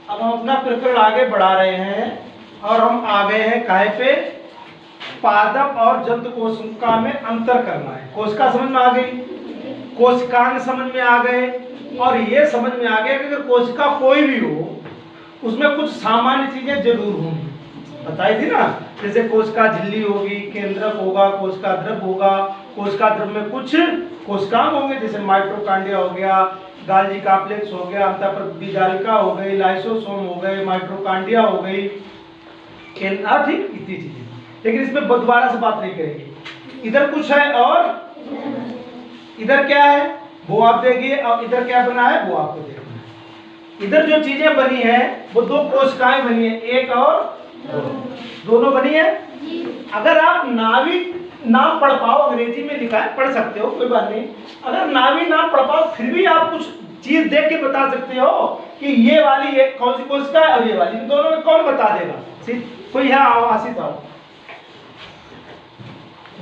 अब हम अपना प्रकरण आगे बढ़ा रहे हैं और हम आ गए हैं काहे पे, पादप और जंतु कोशिका में अंतर करना है। कोशिका समझ में आ गई, कोशिकांग समझ में आ गए, और ये समझ में आ गया कि अगर कोशिका कोई भी हो उसमें कुछ सामान्य चीजें जरूर होंगी, बताई थी ना। जैसे कोशिका झिल्ली होगी, केंद्रक होगा, कोशिका द्रव होगा, कोशिका द्रव में कुछ कोशिकांग होंगे जैसे माइटोकांड्रिया हो गया, गाल्जी कॉम्प्लेक्स हो गया, अंतःप्रविजालिका हो गई, लाइसोसोम हो गए, माइटोकांड्रिया हो गई, ठीक इतनी चीजें। लेकिन इसमें दोबारा से बात नहीं करेंगे। इधर कुछ है और इधर क्या है वो आप देखिए, और इधर क्या बना है वो आपको देखना है। इधर जो चीजें बनी है वो दो कोशिकाएं बनी है, एक और दोनों बनी है। अगर आप नाभिक नाम पढ़ पाओ, अंग्रेजी में लिखा है, पढ़ सकते हो कोई बात नहीं। अगर नाभिक नाम पढ़ पाओ फिर भी आप कुछ चीज देख के बता सकते हो कि ये वाली एक कौन सी कोशिका है और ये वाली, इन दोनों में कौन बता देगा? कोई है? आओ आसित आओ,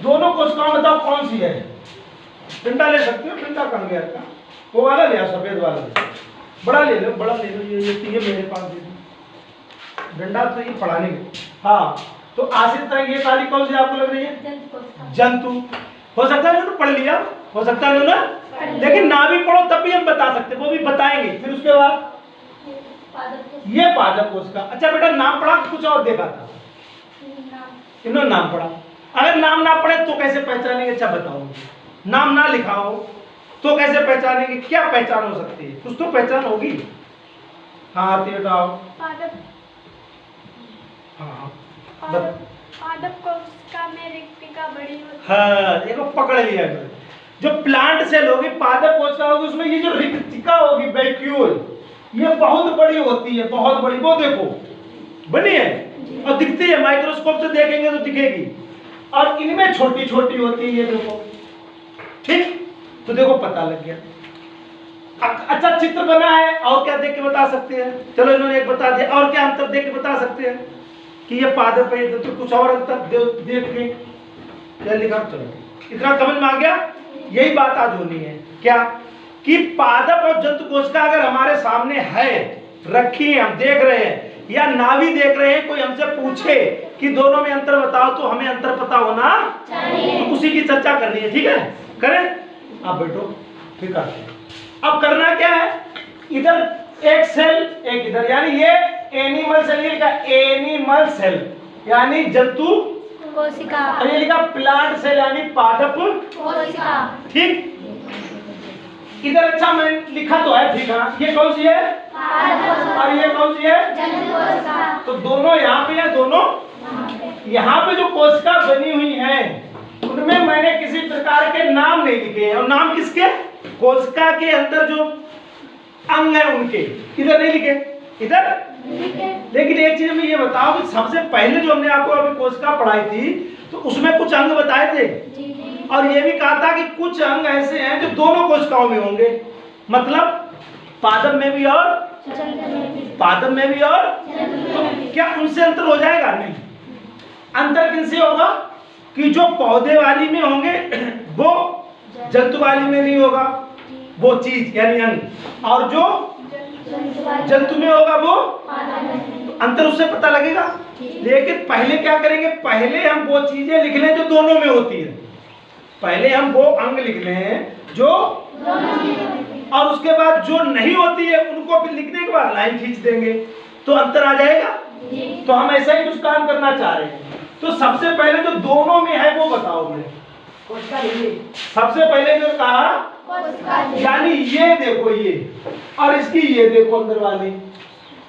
दोनों कोशिकाओं बताओ कौन सी है। डंडा ले सकते हो, डंडा कम गया का वो वाला ले आओ, सफेद वाला बड़ा ले लो, बड़ा ले लो, ये मेरे पास दे दो डंडा, तो ये पढ़ाने के। हाँ तो आसित तरह ये काली कौन सी आपको लग रही है? जंतु। हो सकता है उन्होंने पढ़ लिया, हो सकता है उन्होंने, लेकिन ना भी पढ़ो तब भी हम बता सकते, वो भी बताएंगे। फिर उसके बाद ये पादप कोशिका। अच्छा बेटा नाम पढ़ा, कुछ और देखा था? इन्होंने नाम पढ़ा। अगर नाम ना पढ़े तो कैसे पहचानेंगे? अच्छा बताओ, नाम ना लिखा हो तो कैसे पहचानेंगे? क्या पहचान हो सकती है? कुछ तो पहचान होगी। हाँ आती बताओ। हाँ पादप कोशिका में रिक्तिका बड़ी होती है। हाँ देखो पकड़ लिया। जो प्लांट सेल होगी, पादप कोशिका होगी, उसमें ये जो रिक्तिका होगी, वैक्यूल, ये बहुत बड़ी होती है, बहुत बड़ी। वो देखो बनी है और दिखती है, माइक्रोस्कोप से देखेंगे तो दिखेगी। और इनमें छोटी छोटी होती है, ये देखो, ठीक। तो देखो पता लग गया। अच्छा चित्र बना है, और क्या देख के बता सकते हैं? चलो इन्होंने एक बता दिया, और क्या अंतर देख के बता सकते हैं कि ये पादप है? तो कुछ और अंतर देख के क्या लिखा? चलो इतना समझ में आ गया। यही बात आज होनी है, क्या कि पादप और जंतु कोशिका अगर हमारे सामने है, रखी है, हम देख रहे हैं, या नाभि देख रहे हैं, कोई हमसे पूछे कि दोनों में अंतर बताओ, तो हमें अंतर पता होना चाहिए। तो उसी की चर्चा करनी है, ठीक है? करें आप बैठो, ठीक है। अब करना क्या है, इधर एक सेल एक इधर, यानी ये एनिमल सेल, ये लिखा एनिमल सेल यानी जंतु कोशिका, और ये लिखा प्लांट सेल यानी पादप कोशिका, ठीक। इधर अच्छा मैं लिखा तो है, ठीक है। ये कौन सी है? और ये कौन सी है? जंतु कोशिका। तो दोनों यहाँ पे है, दोनों यहाँ पे जो कोशिका बनी हुई है उनमें मैंने किसी प्रकार के नाम नहीं लिखे हैं। और नाम किसके? कोशिका के अंदर जो अंग है उनके, इधर नहीं लिखे, इधर। लेकिन एक चीज में ये बताओ कि सबसे पहले जो हमने आपको अभी कोशिका पढ़ाई थी तो उसमें कुछ अंग बताए थे, और ये भी कहा था कि कुछ अंग ऐसे हैं जो दोनों कोशिकाओं में होंगे, मतलब पादप में भी और पादप में भी। और क्या उनसे अंतर हो जाएगा? नहीं। अंतर किनसे होगा कि जो पौधे वाली में होंगे वो जंतु वाली में नहीं होगा, वो चीज यानी अंग, और जो जंतु में होगा वो अंतर, उससे पता लगेगा। लेकिन पहले क्या करेंगे, पहले हम वो चीजें लिख लें जो दोनों में होती है। पहले हम वो अंग लिख लें जो, और उसके बाद जो नहीं होती है उनको फिर लिखने के बाद लाइन खींच देंगे तो अंतर आ जाएगा। तो हम ऐसा ही कुछ काम करना चाह रहे हैं। तो सबसे पहले जो दोनों में है वो बताओ मुझे। सबसे पहले जो कहा, यानी ये देखो ये, और इसकी ये देखो अंदर वाली,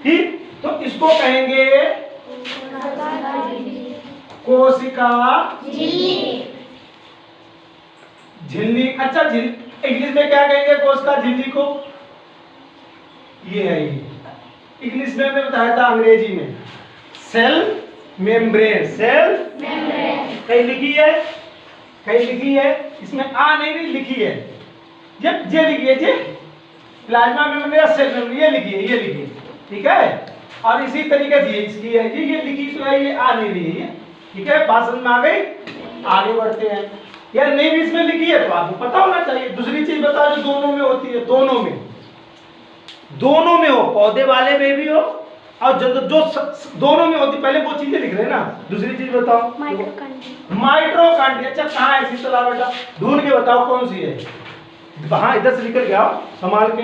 ठीक। तो इसको कहेंगे कोशिका झिल्ली। अच्छा इंग्लिश में क्या कहेंगे कोशिका झिल्ली को? ये है, ये इंग्लिश में मैं बताया था, अंग्रेजी में सेल मेम्ब्रेन। सेल कहीं लिखी है, कहीं लिखी है, इसमें आ नहीं लिखी है, ये लिखी है जी, प्लाज्मा मेम्ब्रेन या सेल मेम्ब्रेन, ये लिखी है, ये लिखी है, ठीक है। और इसी तरीके से इसकी है जी, ये लिखी तो है, ये आ नहीं रही है, ठीक है। बात समझ में आ गई? आगे बढ़ते हैं। यार नहीं भी इसमें लिखी है तो आपको पता होना चाहिए। दूसरी चीज बताओ जो दोनों में होती है, दोनों में हो, पौधे वाले में भी हो और दोनों में होती, पहले वो चीजें लिख रहे हैं ना, दूसरी चीज बताओ। माइटोकॉन्ड्रिया। माइटोकॉन्ड्रिया, अच्छा कहाँ है शीतला बेटा, ढूंढ के बताओ कौन सी है। वहां इधर से निकल के आओ, संभाल के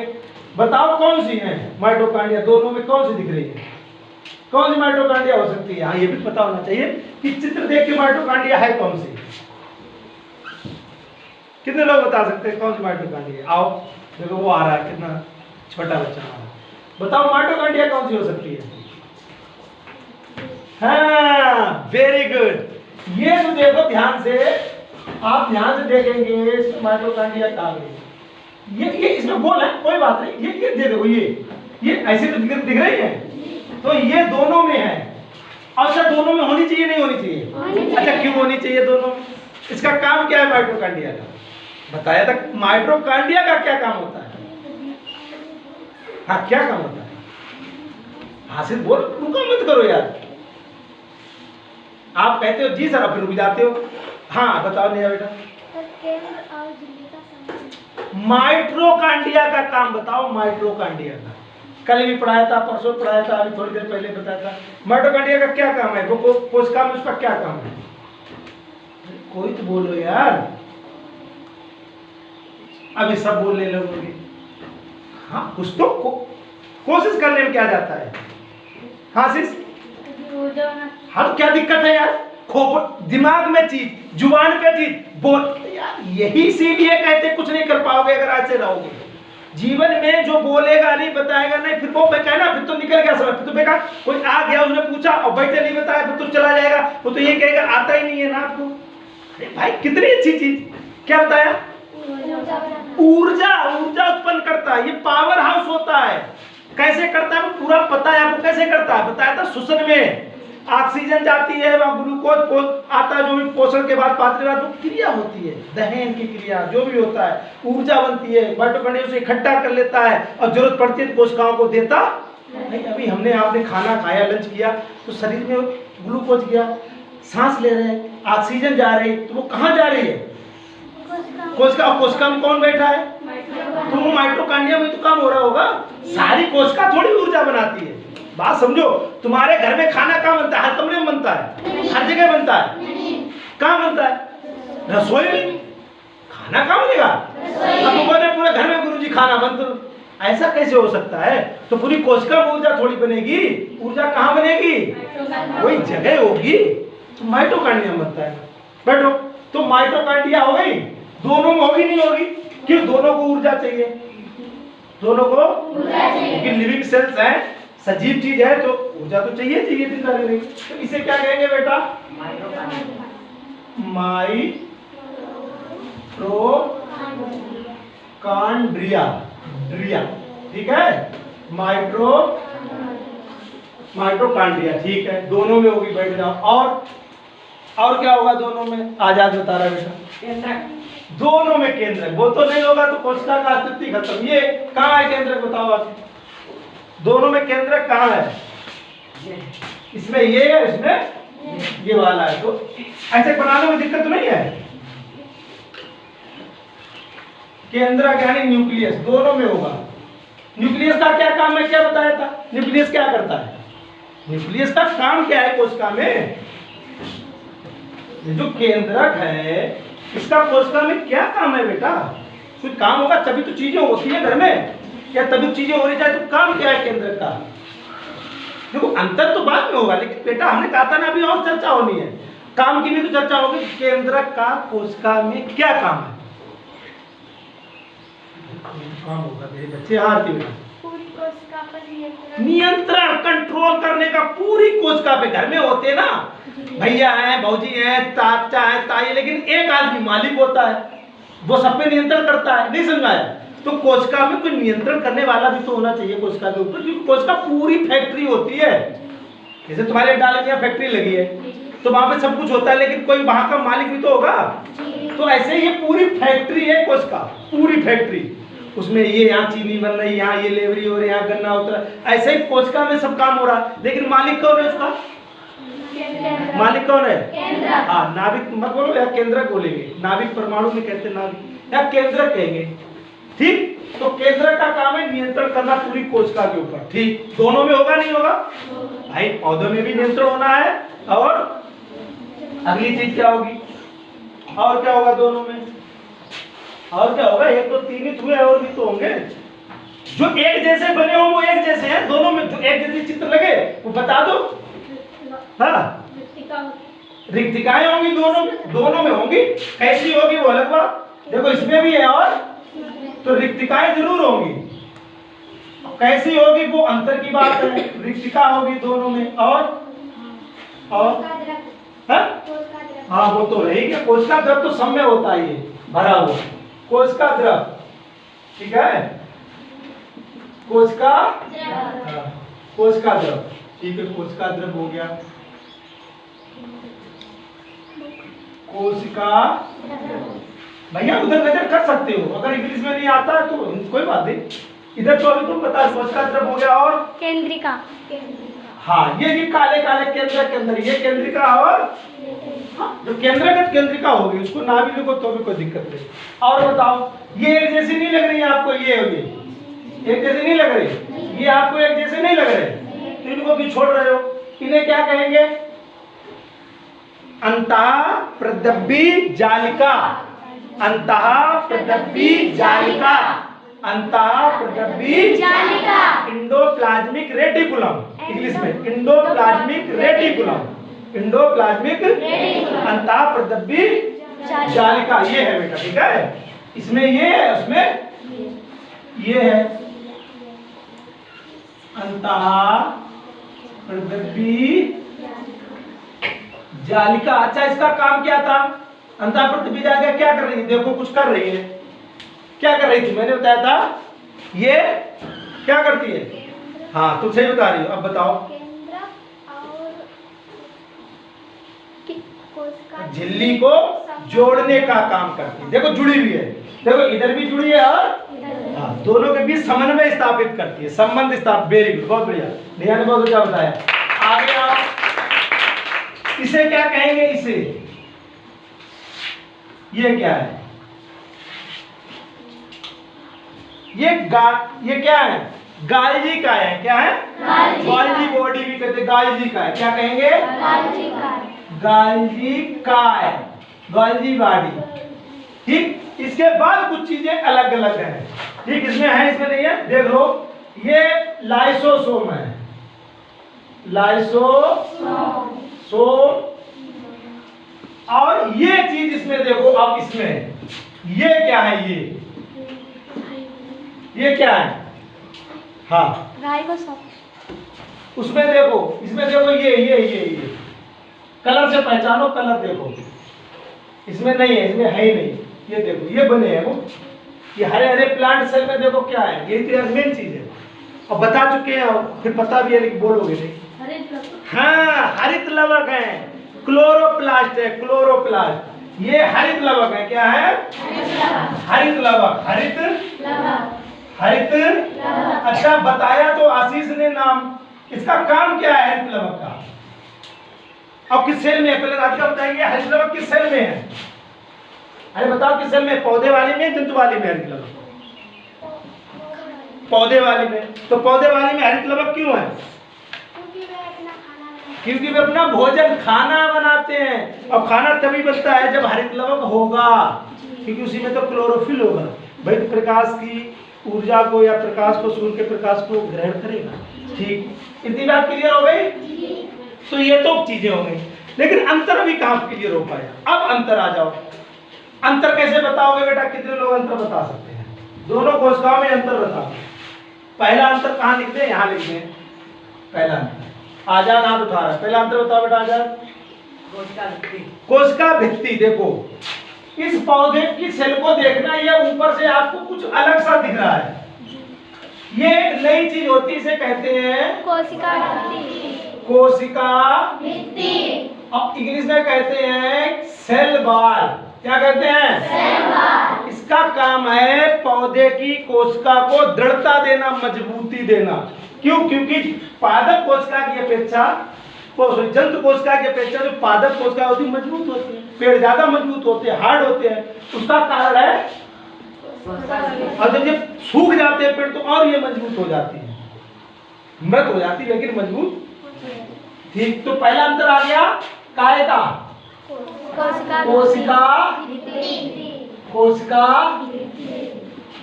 बताओ कौन सी है माइटोकॉन्ड्रिया, दोनों में कौन सी दिख रही है, कौन सी माइटोकॉन्ड्रिया हो सकती है। हाँ ये भी पता होना चाहिए कि चित्र देख के माइटोकॉन्ड्रिया है कौन सी। कितने लोग बता सकते हैं कौन सी माइटोकॉन्ड्रिया। आओ देखो वो आ रहा है, कितना छोटा बच्चा आ रहा है। बताओ माइटोकॉन्ड्रिया कौन सी हो सकती है। हाँ वेरी गुड। ये तो देखो ध्यान से, आप ध्यान से देखेंगे इसमें माइटोकॉन्ड्रिया कहाँ गई। ये इसमें गोल है, कोई बात नहीं, ये दे दो, ये ऐसे तो दिख रही है, तो ये दोनों में है। अच्छा दोनों में होनी चाहिए नहीं होनी चाहिए। अच्छा क्यों होनी चाहिए दोनों में, इसका काम क्या है माइटोकॉन्ड्रिया का, बताया था। माइटोकॉन्ड्रिया का क्या काम होता है, हाँ क्या काम होता है, हासिल बोल, रुका मत करो यार। आप कहते हो जी सर, फिर रुक जाते हो। हाँ बताओ नया बेटा। माइटोकॉन्ड्रिया का काम बताओ, माइटोकॉन्ड्रिया का कल भी पढ़ाया था, परसों पढ़ाया था, अभी थोड़ी देर पहले बताया था। माइटोकॉन्ड्रिया का क्या काम है, वो कोशिका में उसका क्या काम है, कोई तो बोलो यार, अभी सब बोलने लगोगे। हाँ कुछ तो कोशिश करने में क्या जाता है। हाँ सिस, हाँ क्या दिक्कत है यार, खोप दिमाग में चीज, जुबान पे चीज बोल यार, यही इसीलिए कहते कुछ नहीं कर पाओगे अगर ऐसे रहोगे। जीवन में जो बोलेगा नहीं, बताएगा नहीं, फिर वो कहना फिर तो निकल गया समय, फिर तो बेकार। कोई आ गया उसने पूछा और बैठे नहीं बताया, फिर तो चला जाएगा, वो तो ये कहेगा आता ही नहीं है ना आपको। अरे भाई कितनी अच्छी चीज, क्या बताया, ऊर्जा, ऊर्जा उत्पन्न करता है, ये पावर हाउस होता है। कैसे करता है वो पूरा पता है आपको, कैसे करता है बताया था। श्वसन में ऑक्सीजन जाती है, वहाँ ग्लूकोज आता है, जो भी पोषण के बाद पात्र के बाद वो क्रिया होती है, दहन की क्रिया जो भी होता है, ऊर्जा बनती है, माइटोकॉन्ड्रिया उसे इकट्ठा कर लेता है और जरूरत पड़ती है कोशिकाओं को देता नहीं। अभी हमने आपने खाना खाया, लंच किया, तो शरीर में ग्लूकोज गया, सांस ले रहे हैं, ऑक्सीजन जा रही, तो वो कहाँ जा रही है, कोशिका। कोशिका में कौन बैठा है, तो वो माइटोकॉन्ड्रिया में तो काम हो रहा होगा। सारी कोशिका थोड़ी ऊर्जा बनाती है, बात समझो। तुम्हारे घर में खाना कहाँ बनता है, हर कमरे में बनता है, हर जगह बनता है, कहाँ बनता है, रसोई में। खाना कहाँ बनेगा, अब पूरे घर में गुरुजी खाना बंद, ऐसा कैसे हो सकता है। तो पूरी कोशिका में ऊर्जा थोड़ी बनेगी, ऊर्जा कहाँ बनेगी, वही जगह होगी, तो माइटोकॉन्ड्रिया बनता है। बैठो, तो माइटोकॉन्ड्रिया हो गई, दोनों में होगी नहीं होगी, क्यों, दोनों को ऊर्जा चाहिए, दोनों को ऊर्जा चाहिए, क्योंकि लिविंग सेल्स है, सजीव चीज है, तो ऊर्जा तो चाहिए चिंता नहीं। तो इसे क्या कहेंगे बेटा, माइटोकॉन्ड्रिया, ड्रिया, ठीक है, माइटोकॉन्ड्रिया, ठीक है, दोनों में होगी, बैठ जाओ। और क्या होगा दोनों में, आजाद बता रहा बेटा, दोनों में केंद्र, वो तो नहीं होगा तो कोशिका का अस्तित्व खत्म। ये कहाँ है केंद्र बताओ आप, दोनों में केंद्र कहाँ है, इसमें ये है, इसमें ये वाला है, तो ऐसे बनाने में दिक्कत तो नहीं है। केंद्र यानी न्यूक्लियस, दोनों में होगा। न्यूक्लियस का क्या काम है, क्या बताया था, न्यूक्लियस क्या करता है, न्यूक्लियस का काम क्या है कोशिका में, जो केंद्रक है इसका कोशिका में क्या काम है बेटा, कुछ काम होगा तभी तो चीजें होती है घर में, क्या तभी चीजें होनी चाहिए, तो काम क्या है केंद्र का। देखो अंतर तो बाद में होगा, लेकिन बेटा हमने कहा था ना अभी और चर्चा होनी है, काम की भी तो चर्चा होगी, केंद्र का कोशिका में क्या काम है, काम होगा मेरे बच्चे, आरती में पूरी कोशिका पर नियंत्रण, कंट्रोल करने का पूरी कोशिका पे। घर में होते ना भैया हैं, भौजी हैं, चाचा है, ताई, लेकिन एक आदमी मालिक होता है, वो सब पे नियंत्रण करता है, नहीं समझाया। तो कोशिका में कोई नियंत्रण करने वाला भी तो होना चाहिए कोशिका के ऊपर, क्योंकि कोशिका पूरी फैक्ट्री होती है। जैसे तुम्हारे डाले में फैक्ट्री लगी है तो वहां पे सब कुछ होता है, लेकिन कोई वहां का मालिक भी तो होगा। तो ऐसे ये पूरी फैक्ट्री है कोशिका, पूरी फैक्ट्री, उसमें ये यहाँ चीनी बन रही, यहाँ ये लेवरी हो रही, यहाँ गन्ना उतरा, ऐसे ही कोशिका में सब काम हो रहा है। लेकिन मालिक कौन है उसका, मालिक कौन है, हाँ नाभिक मत बोलो या केंद्रक बोलेंगे, नाभिक परमाणु में कहते हैं नाभिक या केंद्रक कहेंगे, ठीक। तो केंद्रक का काम है नियंत्रण करना पूरी कोशिका के ऊपर, ठीक। दोनों में होगा नहीं होगा भाई, पौधों में भी नियंत्रण होना है, और अगली चीज क्या होगी, और क्या होगा दोनों में, और क्या होगा, एक तो तीन ही हुए और भी तो होंगे जो एक जैसे बने हो, वो एक जैसे हैं दोनों में, जो एक जैसे चित्र लगे वो बता दो। हाँ, रिक्तिकाएं होंगी दोनों में होंगी, कैसी होगी वो अलग बात, देखो इसमें भी है, और तो रिक्तिकाएं जरूर होंगी, कैसी होगी वो अंतर की बात है, रिक्तिका होगी दोनों में, और हाँ वो तो रहेगी, कोशिका द्रव तो सब में होता है, ये भरा हुआ कोशिका द्रव, ठीक है, कोशिका द्रव, ठीक है, कोशिका द्रव हो गया, कोशिका, भैया उधर नजर कर सकते हो, अगर इंग्लिश में नहीं आता तो कोई बात नहीं, इधर तो अभी तुम बता, कोशिका द्रव हो गया, और केंद्रिका, हाँ ये काले काले केंद्र के अंदर ये केंद्रिका, और हाँ, जो केंद्रगत केंद्रिका होगी उसको ना भी लिखो तो भी कोई दिक्कत नहीं। और बताओ, ये एक जैसी नहीं लग रही है आपको, ये एक जैसी नहीं लग रही, ये आपको एक जैसे नहीं लग रहे, तो इनको भी छोड़ रहे हो, इन्हें क्या कहेंगे, अंतः प्रदब्बी जालिका, अंतः प्रदब्बी जालिका, अंतः प्रदब्बी जालिका, इंडोप्लाज्मिक रेटिकुलम, इंग्लिश में इंडोप्लाज्मिक रेटिकुलम, इंडोप्लाज्मिक अंतः प्रदब्बी जालिका, ये है बेटा, ठीक है, इसमें ये है, उसमें ये है, अंतः प्रदब्बी जालिका। अच्छा, इसका काम क्या था, अंतः प्रदब्बी जालिका क्या कर रही है, देखो कुछ कर रही है, क्या कर रही थी, मैंने बताया था, ये क्या करती है, हाँ तुम सही बता रही हो, अब बताओ, झिल्ली को जोड़ने का काम करती है, देखो जुड़ी हुई है, देखो इधर भी जुड़ी है, और हाँ दोनों के बीच समन्वय स्थापित करती है, संबंध स्थापित, वेरी गुड, बहुत बढ़िया, ध्यान बहुत अच्छा बताया। आगे आओ, इसे क्या कहेंगे, इसे, ये क्या है, ये क्या है, गाल्जी का है, क्या है, गाल्जी बॉडी भी कहते हैं, गाल्जी का है, क्या कहेंगे, गाल्जी काय, गाल्जी बॉडी, ठीक। इसके बाद कुछ चीजें अलग अलग हैं, ठीक, इसमें है इसमें नहीं है, देख लो, ये लाइसोसोम है, लाइसोसोम, और ये चीज इसमें देखो, अब इसमें ये क्या है, ये क्या है, हाँ राइबोसोम, उसमें देखो, इसमें देखो, ये कलर से पहचानो, कलर देखो, इसमें नहीं है, इसमें है ही नहीं, ये देखो, ये बने हैं वो, ये हरे हरे प्लांट सेल में देखो क्या है, ये तो मेन चीज है, और बता चुके हैं, फिर पता भी है लेकिन बोलोगे नहीं, हाँ हरित लवक है, क्लोरोप्लास्ट है, क्लोरोप्लास्ट, ये हरित लवक है, क्या है, हरित लवक, हरित, अच्छा बताया तो आशीष ने नाम, इसका काम क्या है हरित लवक का, अब किस सेल में है, पहले राधिका बताएंगे हरित लवक किस सेल में है, अरे बताओ किस सेल में, पौधे वाली में, जंतु वाली में हरित लवक, पौधे वाली में, तो पौधे वाली में हरित लवक क्यों है, क्योंकि वे अपना भोजन खाना बनाते हैं, और खाना तभी बनता है जब हरित लवक होगा, क्योंकि उसी में तो क्लोरोफिल होगा, भाई तो प्रकाश की ऊर्जा को या प्रकाश को, सूर्य के प्रकाश को ग्रहण करेगा, ठीक, इतनी बात क्लियर हो गई, तो ये तो चीजें हो गई, लेकिन अंतर अभी कहाँ क्लियर हो पाया, अब अंतर आ जाओ, अंतर कैसे बताओगे बेटा, कितने लोग अंतर बता सकते हैं, दोनों कोशिकाओं में अंतर बताओ, पहला अंतर कहाँ लिखते हैं, यहाँ लिखते हैं, पहला अंतर, आजाद हाथ उठा रहा है, पहला अंतर बताओ बेटा, आजाद, कोशिका भित्ति, देखो इस पौधे की सेल को देखना, ये ऊपर से आपको कुछ अलग सा दिख रहा है, ये एक नई चीज होती है, इसे कहते हैं कोशिका भित्ति, अब इंग्लिश में कहते हैं सेल वॉल, क्या कहते हैं, सेल वॉल, इसका काम है पौधे की कोशिका को दृढ़ता देना, मजबूती देना, क्यों, क्योंकि पादप कोशिका की अपेक्षा, जंतु कोशिका की अपेक्षा जो पादप कोशिका होती है मजबूत होती है, पेड़ ज्यादा मजबूत होते हैं, हार्ड होते हैं, उसका कारण है और जब सूख जाते हैं पेड़ तो और ये मजबूत हो जाती है, मृत हो जाती है लेकिन मजबूत। ठीक, तो पहला अंतर आ गया काय का, कोशिका, कोशिका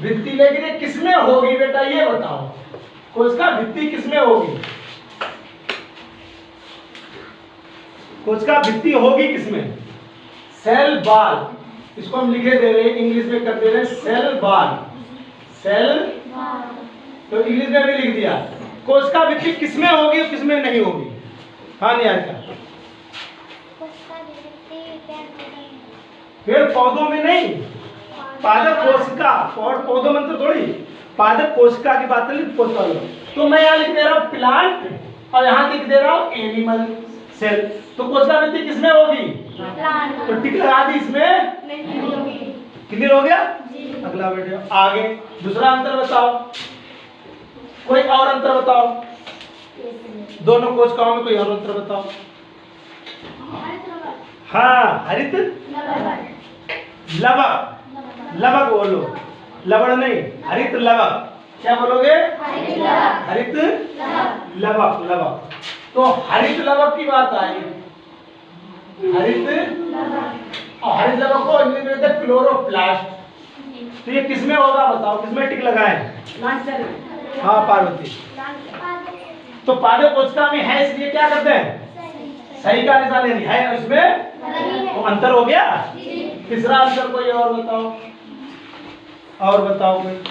भित्ति। लेकिन ये किसमें होगी बेटा ये बताओ, कोशिका भित्ति किसमें होगी, कोशिका भित्ति होगी किसमें, सेल वॉल। इसको हम लिखे दे रहे हैं, इंग्लिश में कर दे रहे हैं सेल वॉल, सेल, तो इंग्लिश में भी लिख दिया। कोशिका भित्ति किसमें होगी और किसमें नहीं होगी। हाँ नहीं आता, पेड़ पौधों में नहीं, पादप कोशिका, और पौधों में तो थोड़ी, पादप कोशिका की बात नहीं, कोशिका। तो मैं यहाँ लिख दे रहा हूँ प्लांट और यहाँ लिख दे रहा हूँ एनिमल सेल। तो कोशिका भित्ति किसमें होगी, तो टिक लगा दी इसमें, क्लियर हो गया। अगला वीडियो आगे, दूसरा अंतर बताओ, कोई और अंतर बताओ, दोनों कोशिकाओं में कोई और अंतर बताओ। हाँ, हरित लवक, लवक बोलो, लवण नहीं, हरित लवक। क्या बोलोगे, हरित लवक, लवक। तो हरित लवक की बात आई, हरित, और हरित लवक को इंग्लिश में कहते हैं क्लोरोप्लास्ट। तो ये किसमें होगा बताओ, किसमें टिक लगाएं। हाँ पार्वती, तो पादप कोशिका में है इसलिए क्या करते हैं, सही का निशान लेनी है, और इसमें तो अंतर हो गया। तीसरा अंतर कोई और बताओ, और बताओ कोई।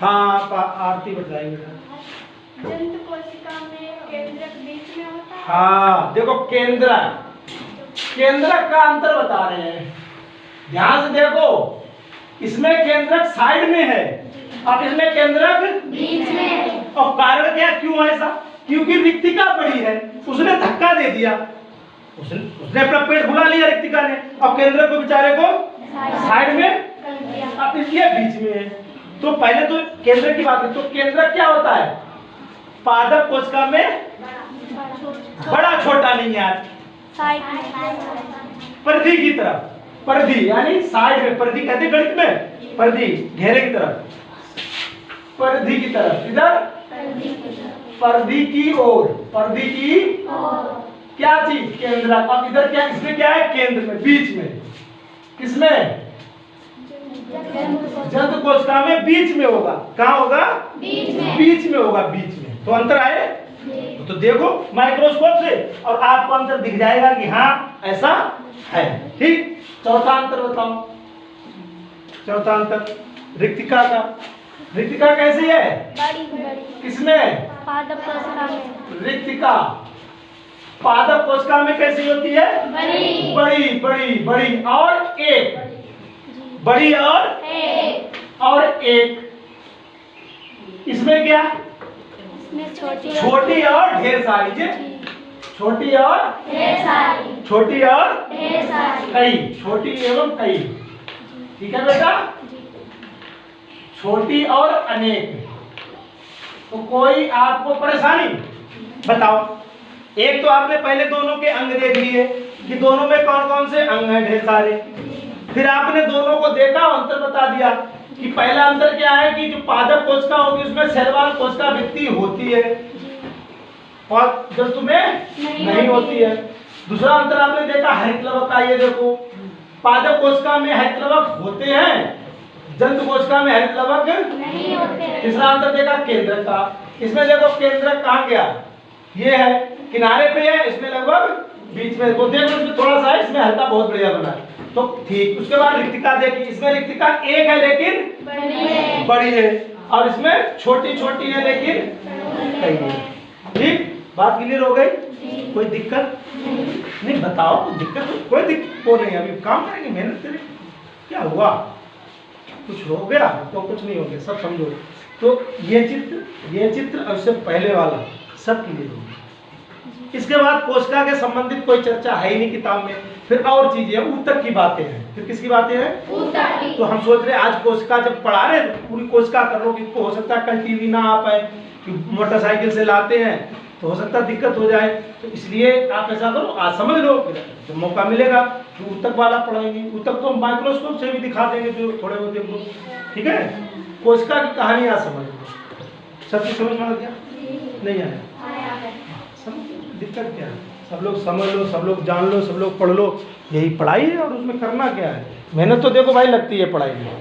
हाँ आरती बताएगी बेटा। जंतु कोशिका में केंद्रक बीच में होता है। हाँ देखो, केंद्रक, केंद्रक का अंतर बता रहे हैं, ध्यान से देखो। इसमें केंद्रक साइड में है और इसमें केंद्रक बीच में है। और कारण क्या, क्यों ऐसा, क्योंकि रिक्तिका बड़ी है, उसने धक्का दे दिया, उसने अपना पेट फुला लिया रिक्तिका ने, और केंद्रक को बेचारे को साइड में, अब इसलिए बीच में है। तो पहले तो केंद्रक की बात है, तो केंद्रक क्या होता है, पादप कोशिका में बड़ा छोटा नहीं यार, परिधि की तरफ, परिधि यानी साइड में, परिधि कहते हैं गणित में, परिधि घेरे की तरफ, परिधि की तरफ, इधर परिधि की ओर, परिधि की क्या चीज, केंद्रक। अब इधर क्या, इसमें क्या है, केंद्र में, बीच में, किसमें, जंतु कोशिका में बीच में होगा। कहाँ होगा, बीच में होगा, बीच में। तो अंतर आए, तो देखो माइक्रोस्कोप से और आपको अंतर दिख जाएगा कि हाँ ऐसा है। ठीक, चौथा अंतर बताओ, चौथा अंतर रिक्तिका का। रिक्तिका कैसी है, किसमें, पादप कोशिका में। रिक्तिका पादप कोशिका में कैसी होती है, बड़ी, बड़ी बड़ी बड़ी और एक, बड़ी और एक। इसमें क्या, इसमें छोटी और ढेर सारी, जी छोटी और ढेर सारी, छोटी और ढेर सारी, कई, छोटी एवं कई। ठीक है बेटा, छोटी और अनेक। तो कोई आपको परेशानी बताओ। एक तो आपने पहले दोनों के अंग देख लिए कि दोनों में कौन कौन से अंग हैं, ढेर सारे। फिर आपने दोनों को देखा, अंतर बता दिया कि पहला अंतर क्या है कि जो पादप कोशिका होगी उसमें सेल वॉल कोशिका भित्ति होती है और जंतु में नहीं होती है। दूसरा अंतर आपने देखा हरित लवक का, ये देखो पादप कोशिका में हरित लवक होते हैं, जंतु कोशिका में हरित लवक नहीं होते। तीसरा अंतर देखा केंद्रक का, इसमें देखो केंद्रक कहाँ गया, ये है किनारे पे है, इसमें लगभग बीच में, वो देखो इसमें थोड़ा सा है, इसमें हल्का बहुत बढ़िया बना है। तो ठीक, उसके बाद रिक्तिका देखी, इसमें रिक्तिका एक है लेकिन बड़ी है, और इसमें छोटी छोटी है लेकिन कई है। ठीक, बात क्लियर हो गई, कोई दिक्कत नहीं, बताओ दिक्कत, कोई दिक्कत को नहीं, अभी काम करेंगे, मेहनत करेंगे। क्या हुआ, कुछ हो गया तो कुछ नहीं हो गया, सब समझो। तो ये चित्र और इससे पहले वाला सब क्लियर हो गया। इसके बाद कोशिका के संबंधित कोई चर्चा है ही नहीं किताब में। फिर और चीजें ऊतक की बातें हैं, फिर किसकी बातें हैं, ऊतक की। तो हम सोच रहे आज कोशिका जब पढ़ा रहे पूरी कोशिका कर लो, कि हो सकता है कल टीवी ना आ पाए, कि मोटरसाइकिल से लाते हैं तो हो सकता है दिक्कत हो जाए। तो इसलिए आप ऐसा करो, आज समझ लो, फिर जब मौका मिलेगा तो ऊतक वाला पढ़ाएंगे। ऊतक तो माइक्रोस्कोप से भी दिखा देंगे जो थोड़े बहुत देख लो, ठीक है। कोशिका की कहानी आज समझ लो, सब कुछ समझ में आ गया? नहीं आया? समझ दिक्कत क्या है? सब लोग समझ लो, सब लोग जान लो, सब लोग पढ़ लो, यही पढ़ाई है। और उसमें करना क्या है, मेहनत तो देखो भाई लगती है पढ़ाई में।